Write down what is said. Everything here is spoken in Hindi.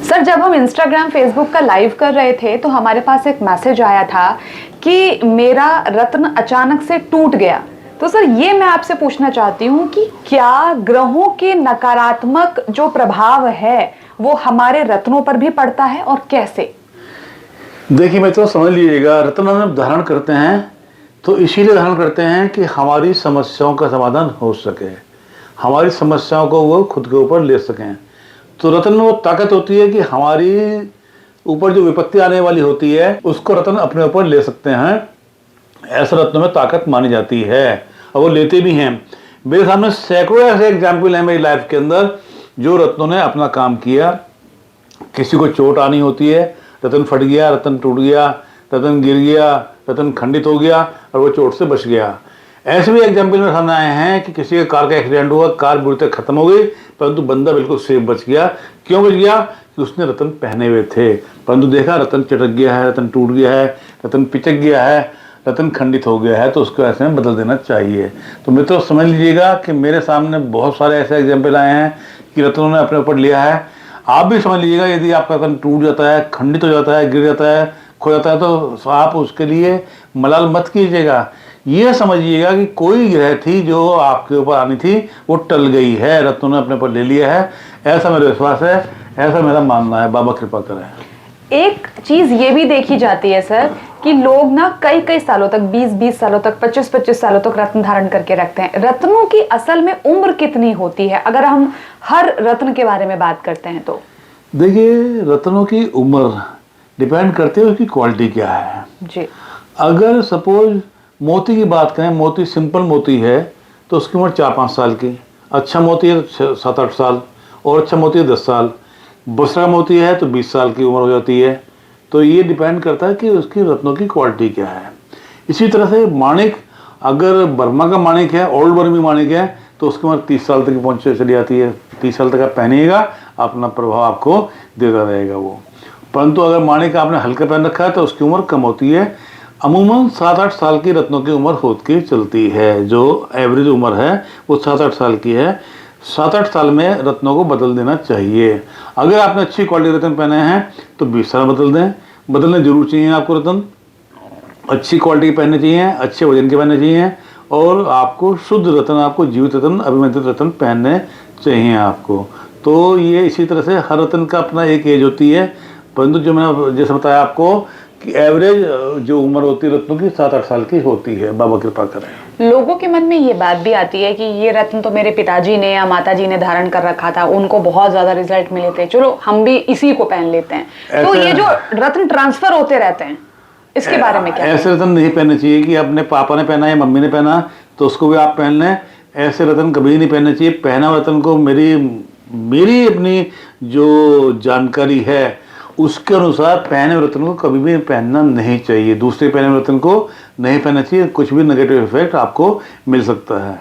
सर, जब हम इंस्टाग्राम फेसबुक का लाइव कर रहे थे तो हमारे पास एक मैसेज आया था कि मेरा रत्न अचानक से टूट गया। तो सर, ये मैं आपसे पूछना चाहती हूँ कि क्या ग्रहों के नकारात्मक जो प्रभाव है वो हमारे रत्नों पर भी पड़ता है और कैसे? देखिए मित्रों, समझ लीजिएगा, रत्न हम धारण करते हैं तो इसीलिए धारण करते हैं कि हमारी समस्याओं का समाधान हो सके, हमारी समस्याओं को वो खुद के ऊपर ले सकें। तो रत्न में वो ताकत होती है कि हमारी ऊपर जो विपत्ति आने वाली होती है उसको रत्न अपने ऊपर ले सकते हैं। ऐसे रत्नों में ताकत मानी जाती है और वो लेते भी हैं। मेरे सामने सैकड़ों ऐसे एग्जाम्पल हैं मेरी लाइफ के अंदर जो रत्नों ने अपना काम किया। किसी को चोट आनी होती है, रत्न फट गया, रत्न टूट गया, रत्न गिर गया, रत्न खंडित हो गया और वो चोट से बच गया। ऐसे भी एग्जाम्पल मेरे सामने आए हैं कि किसी के कार का एक्सीडेंट हुआ, कार बुरी तरह खत्म हो गई, परंतु बंदा बिल्कुल सेफ बच गया। क्यों बच गया? कि उसने रत्न पहने हुए थे, परंतु देखा रत्न चटक गया है, रत्न टूट गया है, रत्न पिचक गया है, रत्न खंडित हो गया है, तो उसको ऐसे में बदल देना चाहिए। तो मित्रों, समझ लीजिएगा कि मेरे सामने बहुत सारे ऐसे एग्जाम्पल आए हैं कि रत्नों ने अपने ऊपर लिया है। आप भी समझ लीजिएगा, यदि आपका रत्न टूट जाता है, खंडित हो जाता है, गिर जाता है, खो जाता है, तो आप उसके लिए मलाल मत कीजिएगा। ये समझिएगा कि कोई ग्रह थी जो आपके ऊपर आनी थी वो टल गई है, रत्नों ने अपने ऊपर ले लिया है। ऐसा मेरा विश्वास है, ऐसा मेरा मानना है। बाबा कृपा करें। एक चीज ये भी देखी जाती है सर कि लोग ना कई कई सालों तक, 20-20 सालों तक, 25-25 सालों तक रत्न धारण करके रखते हैं। रत्नों की असल में उम्र कितनी होती है, अगर हम हर रत्न के बारे में बात करते हैं तो? देखिए, रत्नों की उम्र डिपेंड करती है उसकी क्वालिटी क्या है जी। अगर सपोज मोती की बात करें, मोती सिंपल मोती है तो उसकी उम्र 4-5 साल की, अच्छा मोती है तो 7-8 साल, और अच्छा मोती है 10 साल, दूसरा मोती है तो 20 साल की उम्र हो जाती है। तो ये डिपेंड करता है कि उसकी रत्नों की क्वालिटी क्या है। इसी तरह से माणिक, अगर बर्मा का माणिक है, ओल्ड बर्मी माणिक है, तो उसकी उम्र 30 साल तक पहुँच चली जाती है। 30 साल तक आप पहनिएगा, अपना प्रभाव आपको देता रहेगा वो। परंतु अगर माणिक आपने हल्का पहन रखा है तो उसकी उम्र कम होती है। अमूमन 7-8 साल की रत्नों की उम्र होती के चलती है। जो एवरेज उम्र है वो 7-8 साल की है। 7-8 साल में रत्नों को बदल देना चाहिए। अगर आपने अच्छी क्वालिटी रत्न पहने हैं तो 20 साल बदल दें। बदलने जरूर चाहिए आपको रत्न। अच्छी क्वालिटी के पहनने चाहिए, अच्छे वजन के पहनने चाहिए, और आपको शुद्ध रत्न, आपको जीवित रत्न, अभिमंत्रित रत्न पहनने चाहिए आपको। तो ये इसी तरह से हर रत्न का अपना एक एज होती है, परंतु जो मैंने जैसे बताया आपको कि एवरेज जो उम्र होती है रत्नों की 7-8 साल की होती है। बाबा कृपा करें। लोगों के मन में ये बात भी आती है कि ये रत्न तो मेरे पिताजी ने या माताजी ने धारण कर रखा था, उनको बहुत ज्यादा रिजल्ट मिले थे, चलो हम भी इसी को पहन लेते हैं। तो ये जो रत्न ट्रांसफर होते रहते हैं, इसके बारे में क्या? ऐसे रत्न नहीं पहनने चाहिए कि अपने पापा ने पहना या मम्मी ने पहना तो उसको भी आप पहन लें। ऐसे रत्न कभी नहीं पहनने चाहिए। पहना रत्न को मेरी अपनी जो जानकारी है उसके अनुसार पहने हुए रत्न को कभी भी पहनना नहीं चाहिए। दूसरे पहने हुए रत्न को नहीं पहनना चाहिए, कुछ भी नेगेटिव इफेक्ट आपको मिल सकता है।